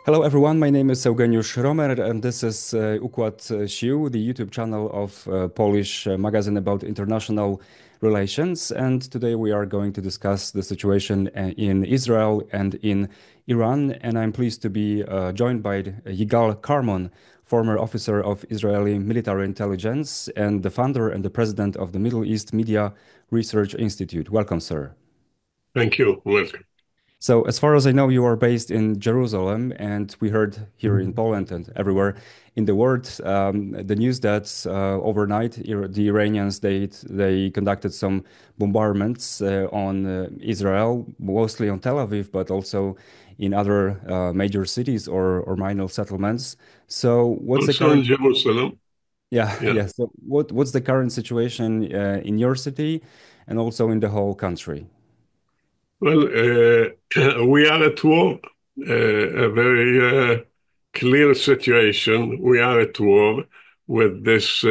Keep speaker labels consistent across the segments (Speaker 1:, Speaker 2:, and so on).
Speaker 1: Hello everyone, my name is Eugeniusz Romer and this is Układ Sił, the YouTube channel of Polish magazine about international relations. And today we are going to discuss the situation in Israel and in Iran. And I'm pleased to be joined by Yigal Carmon, former officer of Israeli military intelligence and the founder and the president of the Middle East Media Research Institute. Welcome, sir.
Speaker 2: Thank you. Welcome.
Speaker 1: So as far as I know, you are based in Jerusalem, and we heard here in Poland and everywhere in the world the news that overnight the Iranians they conducted some bombardments on Israel, mostly on Tel Aviv, but also in other major cities or minor settlements. So what's the current?
Speaker 2: In Jerusalem.
Speaker 1: Yeah. So what's the current situation in your city and also in the whole country?
Speaker 2: Well, we are at war, a very clear situation. We are at war with this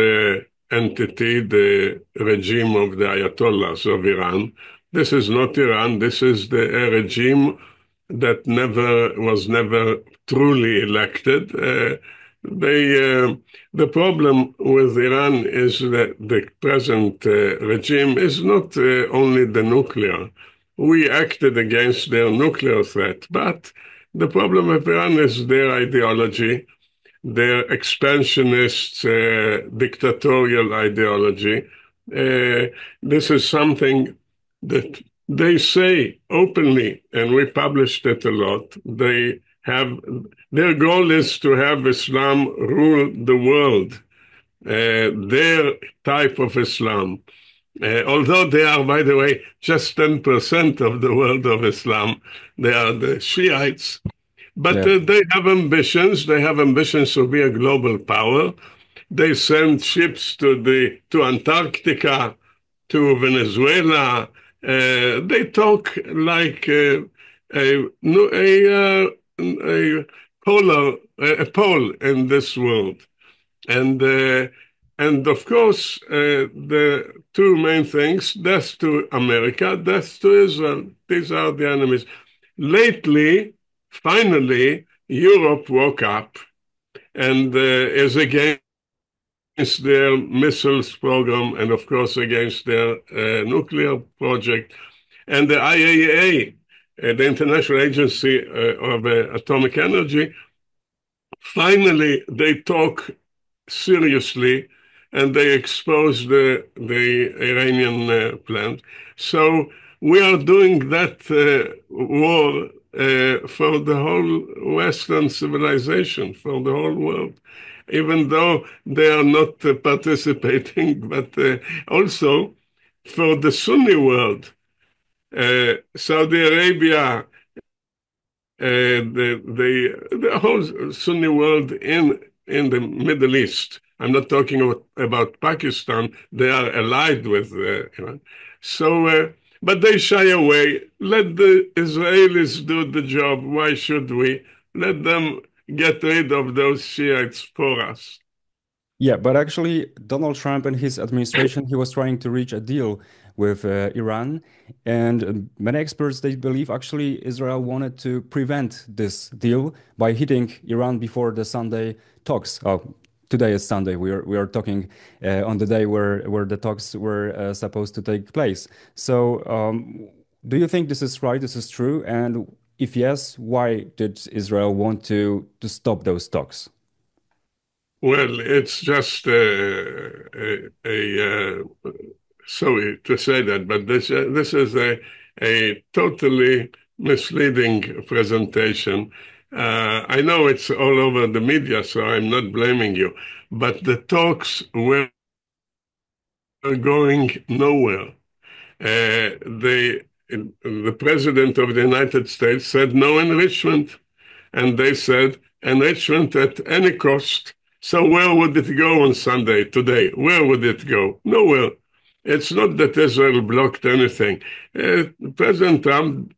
Speaker 2: entity, the regime of the Ayatollahs of Iran. This is not Iran. This is the regime that was never truly elected. The problem with Iran is that the present regime is not only the nuclear. We acted against their nuclear threat, but the problem with Iran is their ideology, their expansionist, dictatorial ideology. This is something that they say openly, and we published it a lot. Their goal is to have Islam rule the world, their type of Islam. Although they are, by the way, just 10% of the world of Islam, they are the Shiites. But they have ambitions. They have ambitions to be a global power. They send ships to Antarctica, to Venezuela. They talk like a pole in this world. And of course, the two main things, death to America, death to Israel. These are the enemies. Lately, finally, Europe woke up and is against their missiles program and, of course, against their nuclear project. And the IAEA, the International Agency of Atomic Energy, finally, they talk seriously and they expose the Iranian plant. So we are doing that war for the whole Western civilization, for the whole world, even though they are not participating, but also for the Sunni world. Saudi Arabia, the whole Sunni world in the Middle East. I'm not talking about Pakistan. They are allied with Iran. So, but they shy away. Let the Israelis do the job. Why should we? Let them get rid of those Shiites for us.
Speaker 1: Yeah, but actually, Donald Trump and his administration, he was trying to reach a deal with Iran. And many experts, they believe actually Israel wanted to prevent this deal by hitting Iran before the Sunday talks. Oh, today is Sunday. We are talking on the day where the talks were supposed to take place. So do you think this is right? This is true? And if yes, why did Israel want to stop those talks?
Speaker 2: Well, it's just sorry to say that, but this is a totally misleading presentation. I know it's all over the media, so I'm not blaming you, but the talks were going nowhere. The president of the United States said no enrichment, and they said enrichment at any cost. So where would it go on Sunday today? Where would it go? Nowhere. It's not that Israel blocked anything. President Trump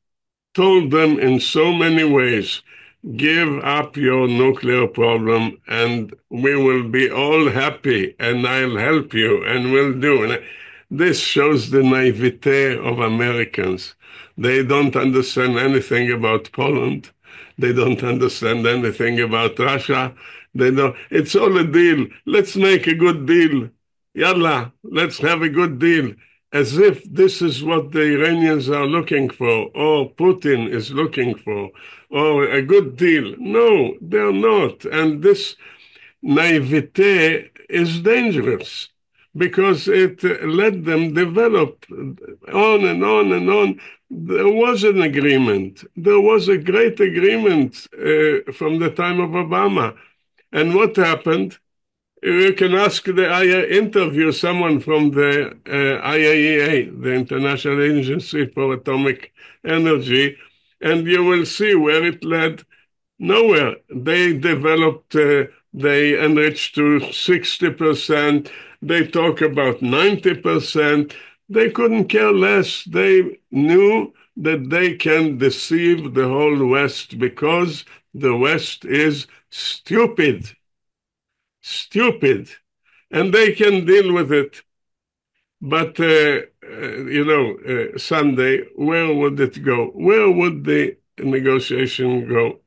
Speaker 2: told them in so many ways, give up your nuclear problem and we will be all happy and I'll help you and we'll do. And this shows the naivete of Americans. They don't understand anything about Poland. They don't understand anything about Russia. They don't. It's all a deal. Let's make a good deal. Yalla, let's have a good deal. As if this is what the Iranians are looking for, or Putin is looking for, or a good deal. No, they're not. And this naivete is dangerous because it let them develop on and on and on. There was an agreement. There was a great agreement from the time of Obama. And what happened? You can ask interview someone from the IAEA, the International Agency for Atomic Energy, and you will see where it led. Nowhere. They developed, they enriched to 60%. They talk about 90%. They couldn't care less. They knew that they can deceive the whole West because the West is stupid. Stupid. And they can deal with it. But, Sunday, where would it go? Where would the negotiation go?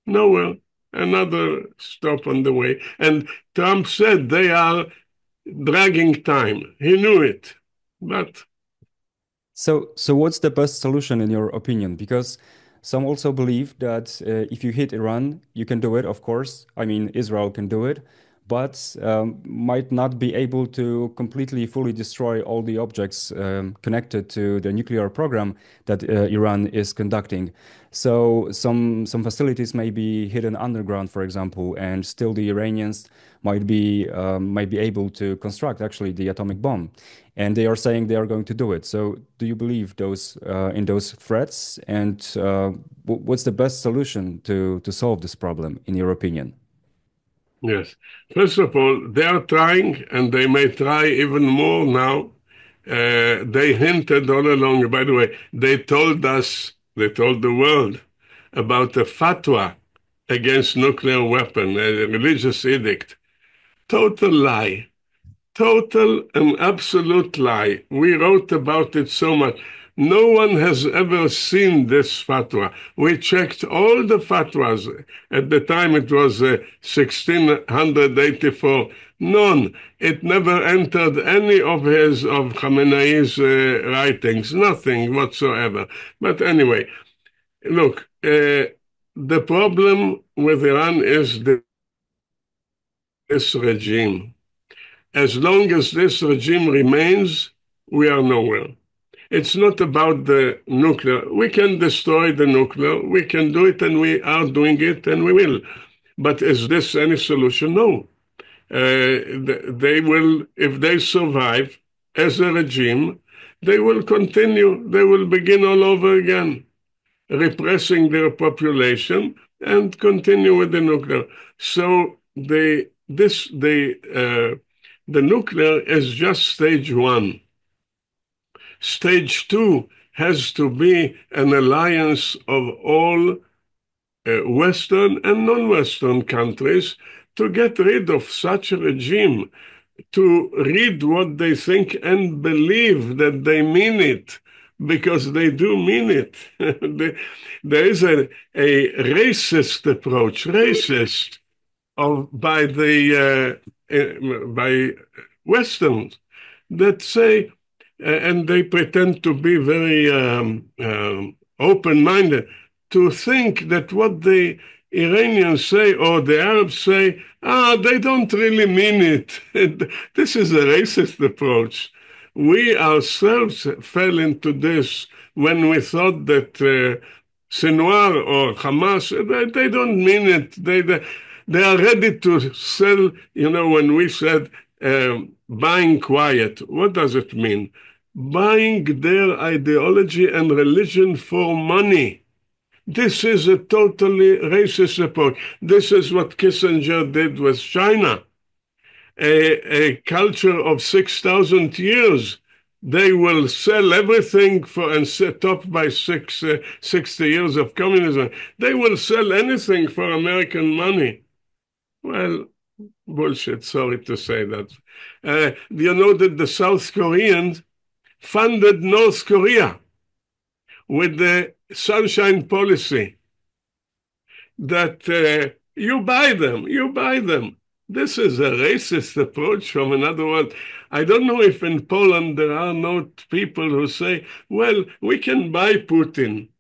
Speaker 2: Nowhere. Another stop on the way. And Trump said they are dragging time. He knew it. But
Speaker 1: So what's the best solution in your opinion? Because some also believe that if you hit Iran, you can do it, of course. I mean, Israel can do it, but might not be able to completely, fully destroy all the objects connected to the nuclear program that Iran is conducting. So some facilities may be hidden underground, for example, and still the Iranians might be able to construct actually the atomic bomb. And they are saying they are going to do it. So, do you believe those in those threats? And what's the best solution to solve this problem, in your opinion?
Speaker 2: yes, first of all, they are trying, and they may try even more now. They hinted all along. By the way, they told us, they told the world about a fatwa against nuclear weapon, a religious edict. Total lie. Total and absolute lie. We wrote about it so much. No one has ever seen this fatwa. We checked all the fatwas. At the time it was 1684. None. It never entered any of Khamenei's writings. Nothing whatsoever. But anyway, look, the problem with Iran is this regime. As long as this regime remains, we are nowhere. It's not about the nuclear. We can destroy the nuclear. We can do it, and we are doing it, and we will. But is this any solution? No. They will, if they survive as a regime, they will continue. They will begin all over again, repressing their population and continue with the nuclear. So the nuclear is just stage one. Stage two has to be an alliance of all Western and non-Western countries to get rid of such a regime, to read what they think and believe that they mean it, because they do mean it. There is a racist approach, by Westerns that say, and they pretend to be very open-minded, to think that what the Iranians say or the Arabs say, they don't really mean it. This is a racist approach. We ourselves fell into this when we thought that Sinwar or Hamas, they don't mean it. They are ready to sell, when we said buying quiet, what does it mean? Buying their ideology and religion for money. This is a totally racist approach. This is what Kissinger did with China. A culture of 6,000 years They will sell everything for and set up by 60 years of communism. They will sell anything for American money. Well, bullshit, sorry to say that. You know that the South Koreans funded North Korea with the sunshine policy that you buy them, you buy them. This is a racist approach from another world. I don't know if in Poland there are not people who say, well, we can buy Putin.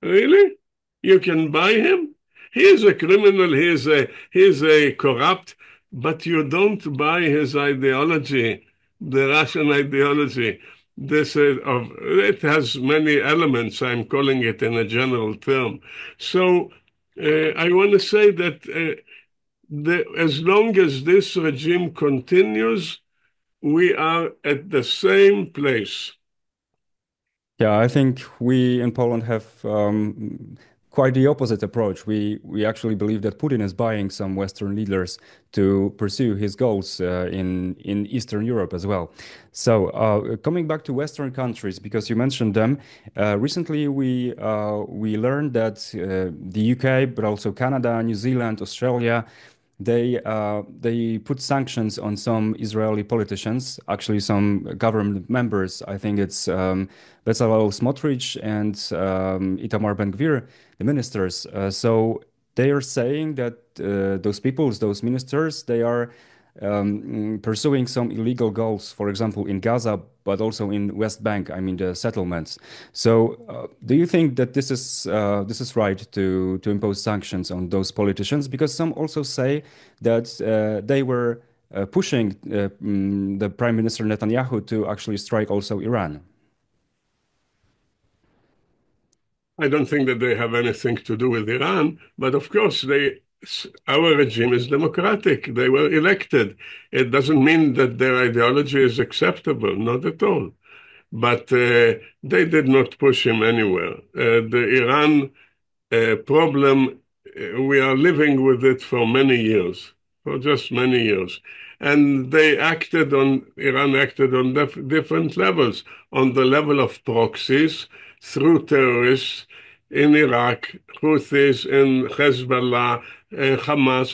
Speaker 2: Really? You can buy him? He is a criminal, he is a corrupt, but you don't buy his ideology, the Russian ideology. It has many elements. I'm calling it in a general term. So I want to say that as long as this regime continues, we are at the same place.
Speaker 1: Yeah, I think we in Poland have quite the opposite approach. We actually believe that Putin is buying some Western leaders to pursue his goals in Eastern Europe as well. So coming back to Western countries, because you mentioned them, recently we learned that the UK, but also Canada, New Zealand, Australia, they put sanctions on some Israeli politicians, actually some government members. I think it's Bezalel Smotrich and Itamar Ben-Gvir, the ministers. So they are saying that those ministers, they are pursuing some illegal goals, for example, in Gaza, but also in West Bank, I mean the settlements. So, do you think that this is right to impose sanctions on those politicians? Because some also say that they were pushing the Prime Minister Netanyahu to actually strike also Iran.
Speaker 2: I don't think that they have anything to do with Iran, but of course our regime is democratic. They were elected. It doesn't mean that their ideology is acceptable, not at all. But they did not push him anywhere. The Iran problem, we are living with it for many years, for just many years. And Iran acted on different levels, on the level of proxies, through terrorists in Iraq, Houthis in Hezbollah, Hamas.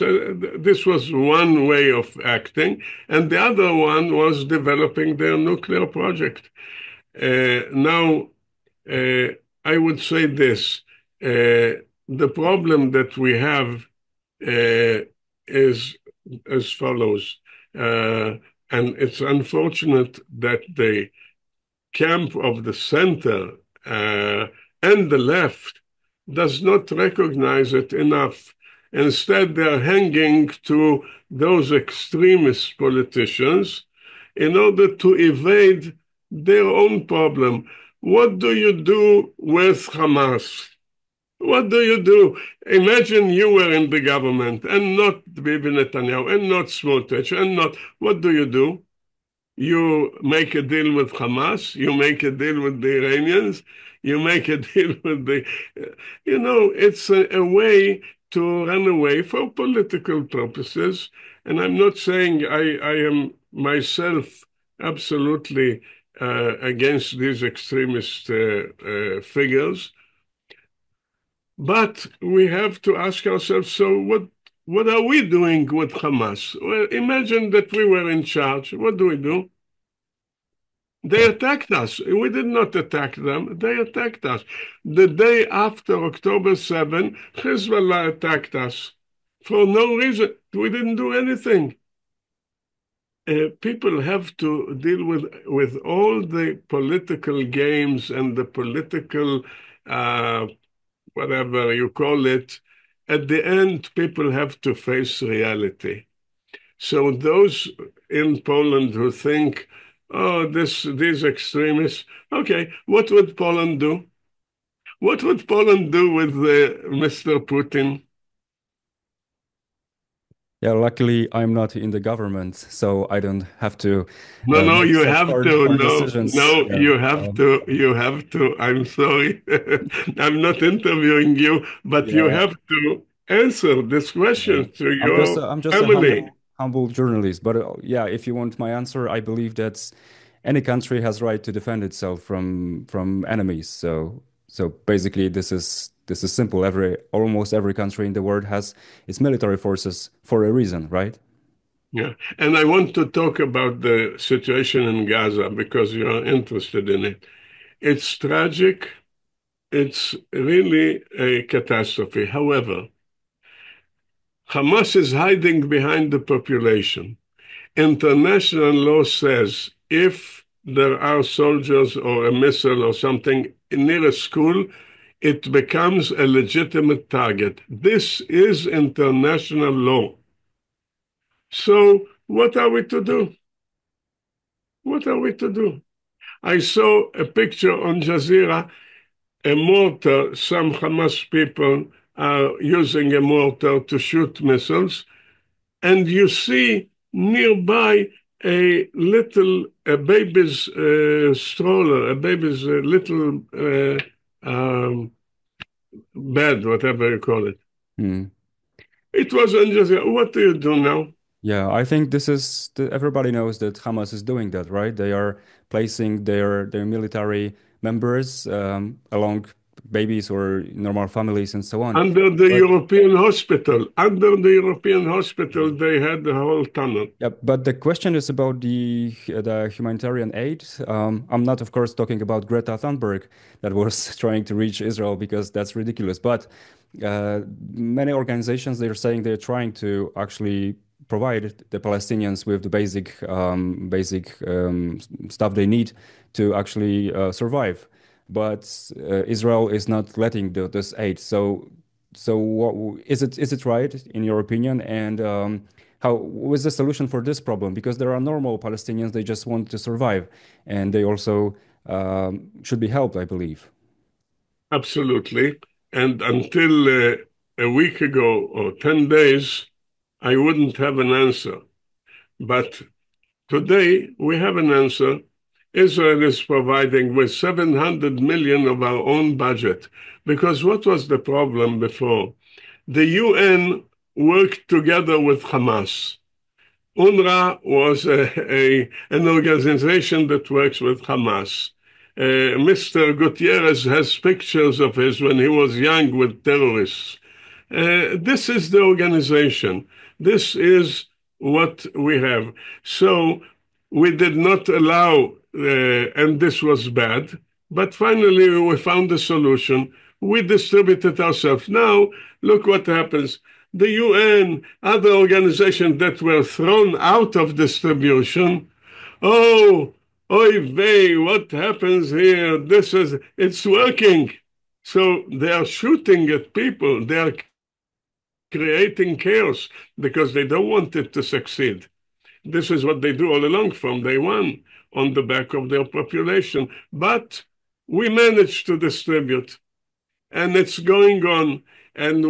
Speaker 2: This was one way of acting. And the other one was developing their nuclear project. Now, I would say this. The problem that we have is as follows. And it's unfortunate that the camp of the center and the left does not recognize it enough. Instead, they're hanging to those extremist politicians in order to evade their own problem. What do you do with Hamas? What do you do? Imagine you were in the government and not Bibi Netanyahu and not Smotrich and not. What do? You make a deal with Hamas, you make a deal with the Iranians, you make a deal with it's a way to run away for political purposes. And I'm not saying I am myself absolutely against these extremist figures. But we have to ask ourselves, so what are we doing with Hamas? Well, imagine that we were in charge. What do? They attacked us. We did not attack them. They attacked us. The day after October 7, Hezbollah attacked us for no reason. We didn't do anything. People have to deal with all the political games and the political whatever you call it. At the end, people have to face reality. So those in Poland who think, oh, these extremists, okay, what would Poland do? What would Poland do with Mr. Putin?
Speaker 1: Yeah, luckily I'm not in the government, so I don't have to
Speaker 2: No,
Speaker 1: make
Speaker 2: you
Speaker 1: such
Speaker 2: have
Speaker 1: hard,
Speaker 2: to.
Speaker 1: hard decisions.
Speaker 2: No,
Speaker 1: Yeah.
Speaker 2: you have to. You have to. I'm sorry. I'm not interviewing you, but you
Speaker 1: Yeah,
Speaker 2: have to answer this
Speaker 1: yeah.
Speaker 2: question to
Speaker 1: I'm just
Speaker 2: your
Speaker 1: I'm just a
Speaker 2: family.
Speaker 1: humble journalist, but yeah, if you want my answer, I believe that any country has right to defend itself from enemies. So basically, this is simple. Almost every country in the world has its military forces for a reason, right?
Speaker 2: Yeah. And I want to talk about the situation in Gaza because you are interested in it. It's tragic. It's really a catastrophe. However, Hamas is hiding behind the population. International law says if there are soldiers or a missile or something near a school, it becomes a legitimate target. This is international law. So, what are we to do? What are we to do? I saw a picture on Jazeera, a mortar. Some Hamas people are using a mortar to shoot missiles, and you see nearby a baby's stroller, a baby's little bed, whatever you call it.
Speaker 1: Hmm.
Speaker 2: It was on Jazeera. What do you do now?
Speaker 1: Yeah, I think everybody knows that Hamas is doing that, right? They are placing their military members along babies or normal families and so on.
Speaker 2: Under the
Speaker 1: But
Speaker 2: European hospital, they had the whole tunnel.
Speaker 1: yeah, but the question is about the humanitarian aid. I'm not, of course, talking about Greta Thunberg that was trying to reach Israel because that's ridiculous. But many organizations they're saying they're trying to actually provide the Palestinians with the basic stuff they need to actually survive. But Israel is not letting this aid. So is it right in your opinion? And how was the solution for this problem? Because there are normal Palestinians, they just want to survive, and they also should be helped, I believe.
Speaker 2: Absolutely. And until a week ago or 10 days, I wouldn't have an answer. But today we have an answer. Israel is providing with 700 million of our own budget. Because what was the problem before? The UN worked together with Hamas. UNRWA was an organization that works with Hamas. Mr. Gutierrez has pictures of his when he was young with terrorists. This is the organization. This is what we have. So we did not allow, and this was bad, but finally we found a solution. We distributed ourselves. Now, look what happens. The UN, other organizations that were thrown out of distribution, oh, oy vey, what happens here? It's working. So they are shooting at people. They are creating chaos because they don't want it to succeed. This is what they do all along from day one on the back of their population. But we managed to distribute, and it's going on. And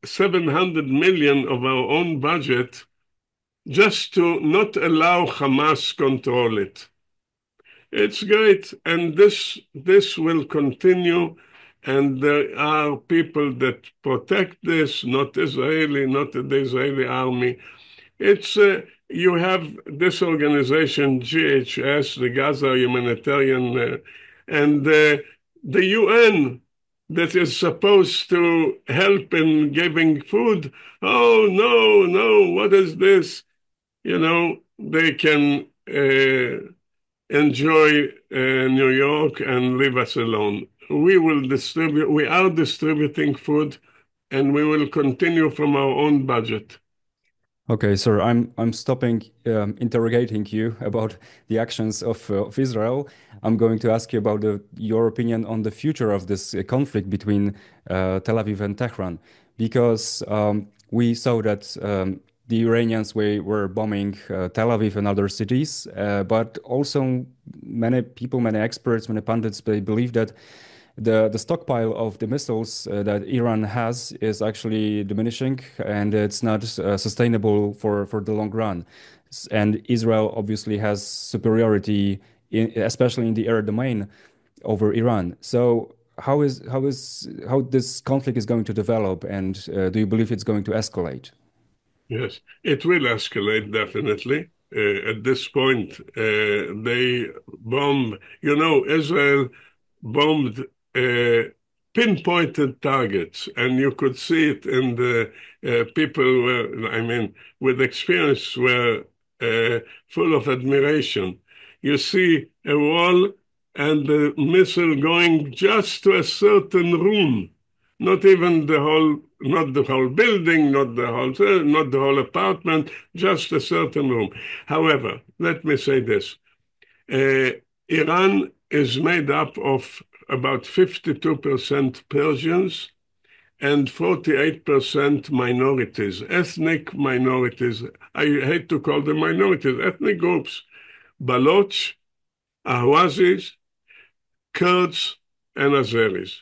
Speaker 2: 700 million of our own budget just to not allow Hamas control it. It's great, and this will continue. And there are people that protect this, not Israeli, not the Israeli army. It's you have this organization, GHS, the Gaza Humanitarian, and the UN that is supposed to help in giving food. Oh, no, no, what is this? They can enjoy New York and leave us alone. We are distributing food, and we will continue from our own budget.
Speaker 1: Okay, sir, I'm stopping interrogating you about the actions of Israel. I'm going to ask you about your opinion on the future of this conflict between Tel Aviv and Tehran, because we saw that the Iranians were bombing Tel Aviv and other cities, but also many people, many experts, many pundits, they believe that the stockpile of the missiles that Iran has is actually diminishing, and it's not sustainable for the long run. And Israel obviously has superiority, especially in the air domain, over Iran. So how this conflict is going to develop, and do you believe it's going to escalate?
Speaker 2: Yes, it will escalate definitely. at this point, they bomb, Israel bombed pinpointed targets, and you could see it in the people with experience were full of admiration. You see a wall and the missile going just to a certain room, not even not the whole building, not the whole apartment, just a certain room. However, let me say this. Iran is made up of about 52% Persians and 48% minorities, ethnic minorities. I hate to call them minorities, ethnic groups. Baloch, Ahwazis, Kurds, and Azeris.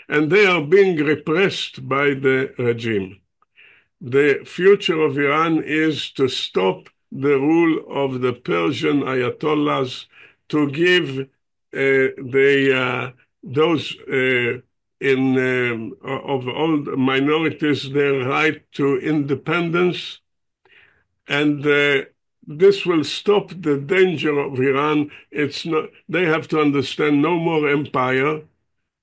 Speaker 2: And they are being repressed by the regime. The future of Iran is to stop the rule of the Persian Ayatollahs, to give those of all minorities their right to independence, and this will stop the danger of Iran. It's not. They have to understand no more empire.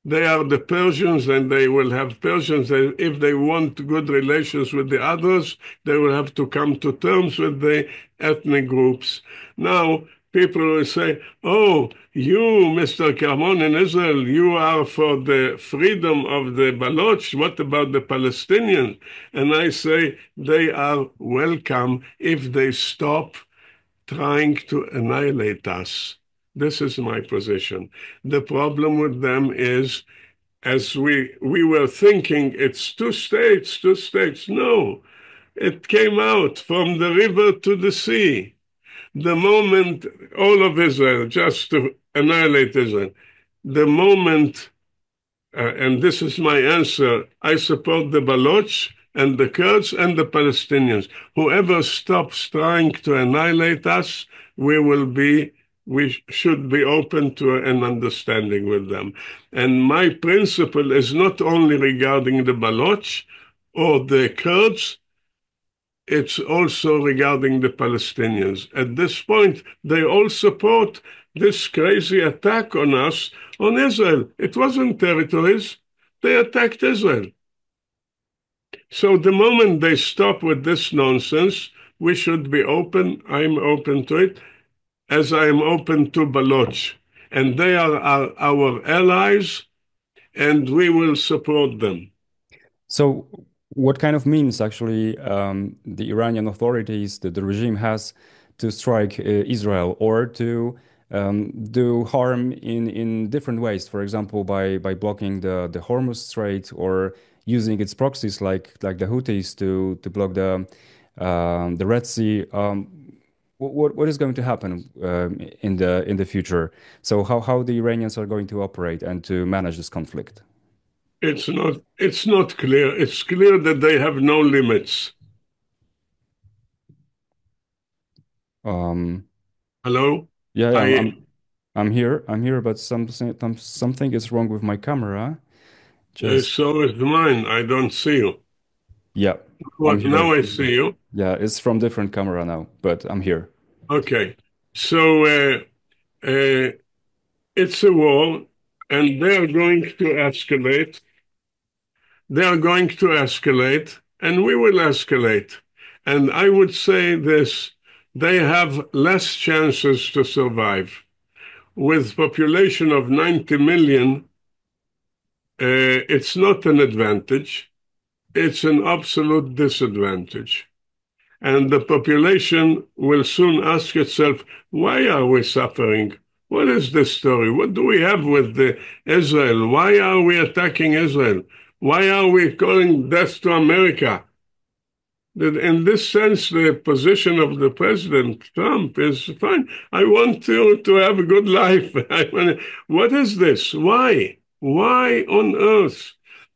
Speaker 2: They are the Persians, and they will have Persians. If they want good relations with the others, they will have to come to terms with the ethnic groups. Now, people will say, oh, you, Mr. Carmon in Israel, you are for the freedom of the Baloch. What about the Palestinians? And I say they are welcome if they stop trying to annihilate us. This is my position. The problem with them is, as we were thinking, it's two states, two states. No, it came out from the river to the sea. The moment all of Israel, just to annihilate Israel, the moment, and this is my answer, I support the Baloch and the Kurds and the Palestinians. Whoever stops trying to annihilate us, we should be open to an understanding with them. And my principle is not only regarding the Baloch or the Kurds, it's also regarding the Palestinians. At this point, they all support this crazy attack on us, on Israel. It wasn't territories. They attacked Israel. So the moment they stop with this nonsense, we should be open. I'm open to it, as I am open to Baloch. And they are our allies, and we will support them.
Speaker 1: So, what kind of means actually the Iranian authorities, the regime has to strike Israel or to do harm in different ways? For example, by blocking the Hormuz Strait or using its proxies like the Houthis to block the Red Sea. What is going to happen in the future? So how the Iranians are going to operate and to manage this conflict?
Speaker 2: It's not clear. It's clear that they have no limits.
Speaker 1: Um,
Speaker 2: Hello?
Speaker 1: yeah, yeah,
Speaker 2: I
Speaker 1: I'm here. I'm here, but something is wrong with my camera. Just
Speaker 2: So is mine. I don't see you.
Speaker 1: yeah, I'm
Speaker 2: What?
Speaker 1: here.
Speaker 2: Now I see you.
Speaker 1: Yeah, it's from different camera now, but I'm here.
Speaker 2: Okay. So uh, it's a war, and they are going to escalate. They are going to escalate, and we will escalate. And I would say this, they have less chances to survive. With population of 90 million, it's not an advantage. It's an absolute disadvantage. And the population will soon ask itself, why are we suffering? What is this story? What do we have with Israel? Why are we attacking Israel? Why are we calling death to America? In this sense, the position of the President Trump is fine. I want to have a good life. What is this? Why? Why on earth?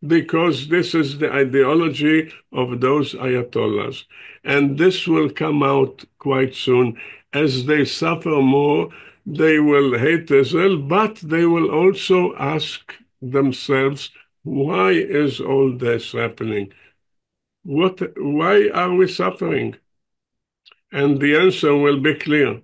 Speaker 2: Because this is the ideology of those Ayatollahs. And this will come out quite soon. As they suffer more, they will hate Israel, but they will also ask themselves, why is all this happening? Why are we suffering? and the answer will be clear.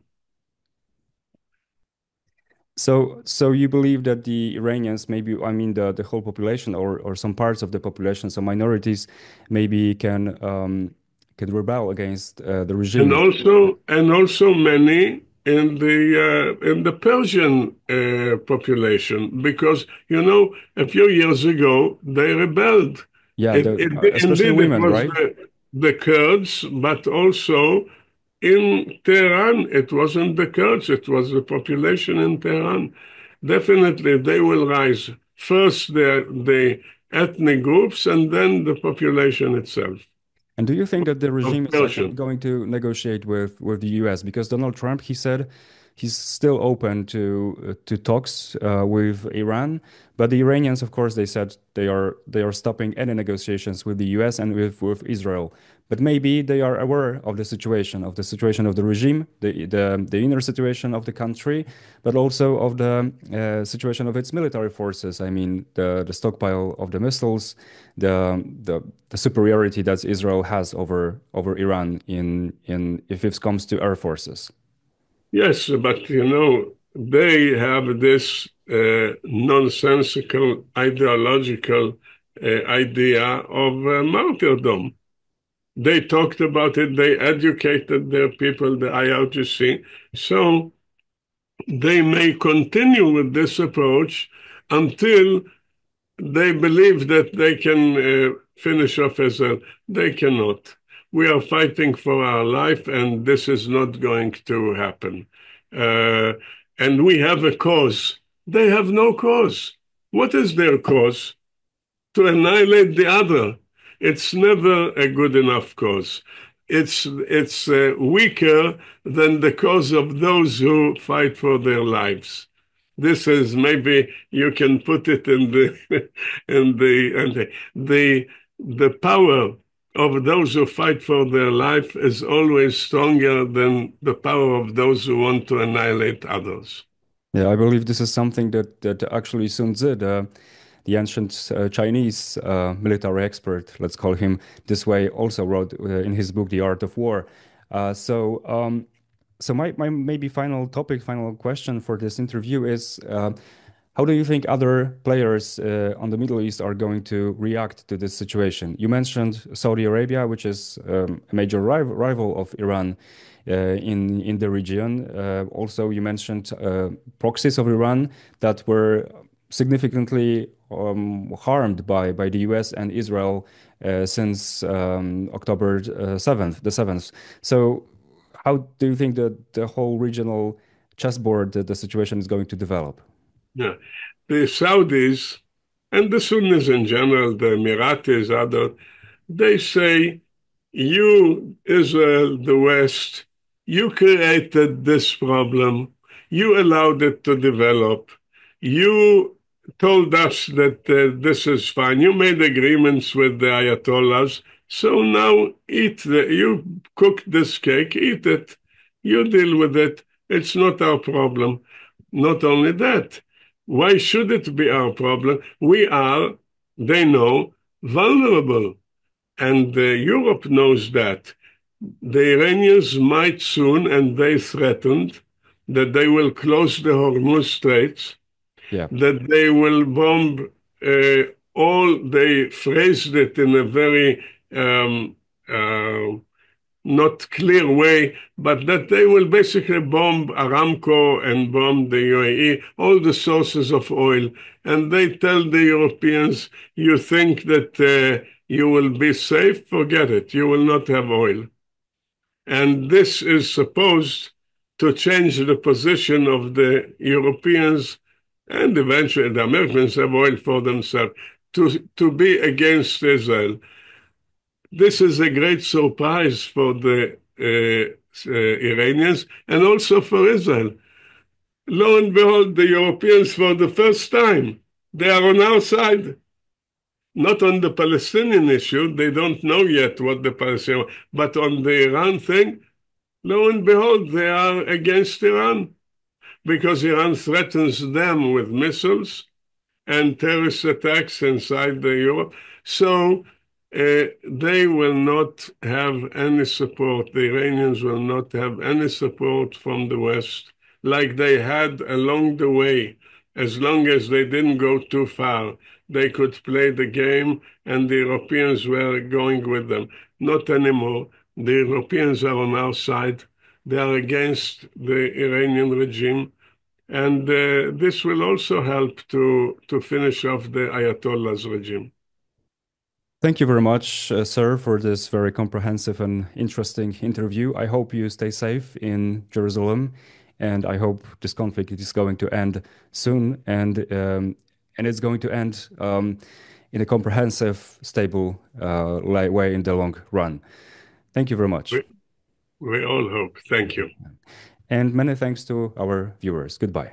Speaker 1: So you believe that the Iranians, maybe, I mean, the whole population or some parts of the population, some minorities, maybe can rebel against the
Speaker 2: And
Speaker 1: regime?
Speaker 2: also many in the Persian population, because a few years ago they rebelled.
Speaker 1: Yeah, especially
Speaker 2: Indeed, it
Speaker 1: women,
Speaker 2: was
Speaker 1: right?
Speaker 2: the Kurds, but also in Tehran, it wasn't the Kurds, it was the population in Tehran. Definitely, they will rise. First, the ethnic groups, and then the population itself
Speaker 1: And do you think that the
Speaker 2: of
Speaker 1: regime is actually
Speaker 2: Persian.
Speaker 1: going to negotiate with the US? Because Donald Trump, he said he's still open to talks with Iran, but the Iranians, of course, they said they are stopping any negotiations with the US and with Israel. But maybe they are aware of the situation of the regime, the inner situation of the country, but also of the situation of its military forces. I mean, the stockpile of the missiles, the superiority that Israel has over Iran in if it comes to air forces.
Speaker 2: Yes, but they have this nonsensical ideological idea of martyrdom. They talked about it, they educated their people, the IRGC. So they may continue with this approach until they believe that they can finish off Israel. They cannot. We are fighting for our life, and this is not going to happen. Uh, and we have a cause. They have no cause. What is their cause? To annihilate the other. It's never a good enough cause. It's weaker than the cause of those who fight for their lives. This is, maybe you can put it in the the power of those who fight for their life is always stronger than the power of those who want to annihilate others.
Speaker 1: Yeah, I believe this is something that actually Sun Tzu, the ancient Chinese military expert, let's call him this way, also wrote in his book, The Art of War. So my maybe final question for this interview is, how do you think other players on the Middle East are going to react to this situation? You mentioned Saudi Arabia, which is a major rival of Iran in the region. Also, you mentioned proxies of Iran that were significantly harmed by the US and Israel since October 7th, the 7th. So, how do you think that the whole regional chessboard, the situation is going to develop?
Speaker 2: Yeah. The Saudis and the Sunnis in general, the Emiratis, other, they say, you, Israel, the West, you created this problem. You allowed it to develop. You told us that this is fine. You made agreements with the Ayatollahs. So now you cooked this cake, eat it. You deal with it. It's not our problem. Not only that, why should it be our problem? We are, they know, vulnerable. And Europe knows that. The Iranians might soon, and they threatened that they will close the Hormuz Straits,
Speaker 1: Yeah.
Speaker 2: that they will bomb they phrased it in a very uh, not clear way, but that they will basically bomb Aramco and bomb the UAE, all the sources of oil. And they tell the Europeans, you think that you will be safe? Forget it. You will not have oil. And this is supposed to change the position of the Europeans, and eventually the Americans have oil for themselves, to be against Israel. This is a great surprise for the Iranians and also for Israel. Lo and behold, the Europeans, for the first time, they are on our side. Not on the Palestinian issue, they don't know yet what the Palestinian, but on the Iran thing, lo and behold, they are against Iran because Iran threatens them with missiles and terrorist attacks inside the Europe. So they will not have any support. The Iranians will not have any support from the West like they had along the way. As long as they didn't go too far, they could play the game, and the Europeans were going with them. Not anymore. The Europeans are on our side. They are against the Iranian regime. And this will also help to finish off the Ayatollah's regime.
Speaker 1: Thank you very much, sir, for this very comprehensive and interesting interview. I hope you stay safe in Jerusalem, and I hope this conflict is going to end soon, and it's going to end in a comprehensive, stable way in the long run. Thank you very much.
Speaker 2: We all hope. Thank you.
Speaker 1: And many thanks to our viewers. Goodbye.